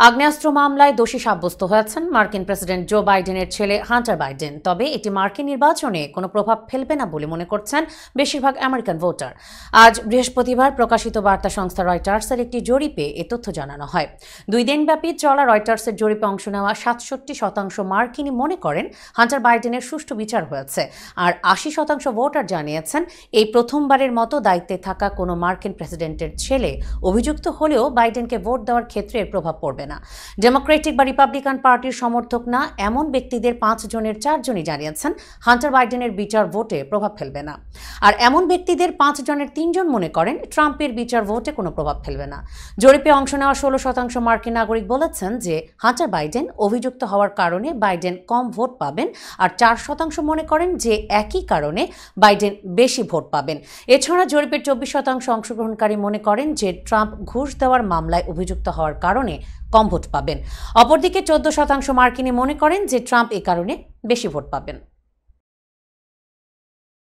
আগ্নেয়াস্ত্র মামলায় দোষী সাব্যস্ত হয়েছেন মার্কিন প্রেসিডেন্ট জো বাইডেনের ছেলে হান্টার বাইডেন। তবে এটি মার্কিন নির্বাচনে কোনো প্রভাব ফেলবে না বলে মনে করছেন বেশিরভাগ আমেরিকান ভোটার। আজ বৃহস্পতিবার প্রকাশিত বার্তা সংস্থা রয়টার্সের একটি জরিপে এ তথ্য জানানো হয়। 2 দিনব্যাপী চলা রয়টার্সের জরিপে অংশ নেওয়া 67% মার্কিনী মনে করেন হান্টার বাইডেনের সুষ্ঠু বিচার হয়েছে, আর 80% ভোটার জানিয়েছেন এই প্রথমবারের মতো দায়িত্বে থাকা কোনো মার্কিন প্রেসিডেন্টের ছেলে অভিযুক্ত হলেও বাইডেনকে ভোট দেওয়ার ক্ষেত্রে এর প্রভাব পড়বে না। ডেমোক্রেটিক বা রিপাবলিকান পার্টির সমর্থক না এমন ব্যক্তিদের 5 জনের 4 জনই জানিয়েছেন হান্টার বাইডেনের বিচার ভোটে প্রভাব ফেলবে না, আর এমন ব্যক্তিদের 5 জনের 3 জন মনে করেন ট্রাম্পের বিচার ভোটে কোনো প্রভাব ফেলবে না। জরিপে অংশ নেওয়া 16% মার্কিন নাগরিক বলেছেন যে হান্টার বাইডেন অভিযুক্ত হওয়ার কারণে বাইডেন কম ভোট পাবেন, আর 4% মনে করেন যে একই কারণে বাইডেন বেশি ভোট পাবেন। এছাড়া জরিপের 24% অংশগ্রহণকারী মনে করেন যে ট্রাম্প ঘুষ দেওয়ার মামলায় অভিযুক্ত হওয়ার কারণে কম ভোট পাবেন। অপরদিকে 14% মার্কিনী মনে করেন যে ট্রাম্প এ কারণে বেশি ভোট পাবেন।